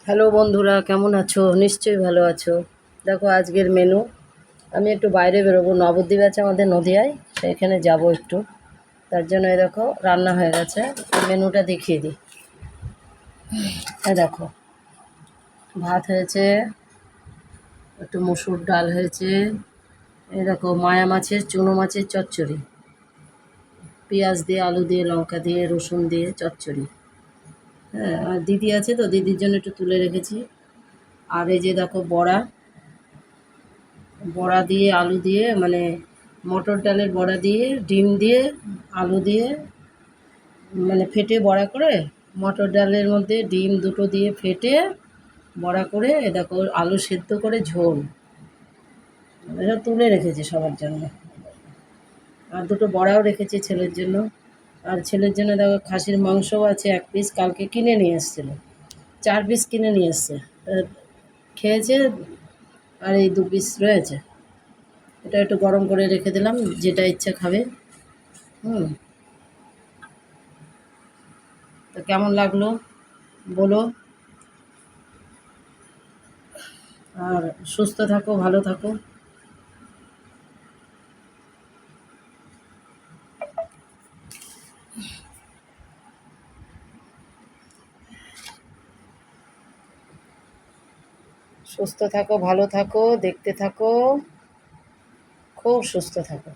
Hello বন্ধুরা, কেমন আছো? নিশ্চয়ই ভালো আছো। দেখো আজকের মেনু। আমি একটু বাইরে বেরোবো, নবদ্বীপ আছে আমাদের নদিয়ায়, সেখানে যাব একটু। তার জন্য এই দেখো রান্না হয়ে গেছে। মেনুটা দেখিয়ে দিই। দেখো, ভাত হয়েছে, একটু মসুর ডাল হয়েছে, এই দেখো মায়া মাছের চুনো মাছের চচ্চড়ি, পেঁয়াজ দিয়ে আলু দিয়ে লঙ্কা দিয়ে রসুন দিয়ে চচ্চড়ি। হ্যাঁ, আর দিদি আছে তো, দিদির জন্য একটু তুলে রেখেছি। আর এই যে দেখো বড়া, বড়া দিয়ে আলু দিয়ে, মানে মটর ডালের বড়া দিয়ে ডিম দিয়ে আলু দিয়ে, মানে ফেটে বড়া করে, মটর ডালের মধ্যে ডিম দুটো দিয়ে ফেটে বড়া করে, এ দেখো আলু সেদ্ধ করে ঝোল। এটা তুলে রেখেছি সবার জন্য। আর দুটো বড়াও রেখেছি ছেলের জন্য। আর ছেলের জন্য দেখো খাসির মাংসও আছে 1 পিস, কালকে কিনে নিয়ে এসেছিলো। 4 পিস কিনে নিয়ে এসছে। খেয়েছে, আর এই 2 পিস রয়েছে। এটা একটু গরম করে রেখে দিলাম, যেটা ইচ্ছা খাবে। হুম। তো কেমন লাগলো বলো। আর সুস্থ থাকো, ভালো থাকো। সুস্থ থাকো, ভালো থাকো, দেখতে থাকো, খুব সুস্থ থাকো।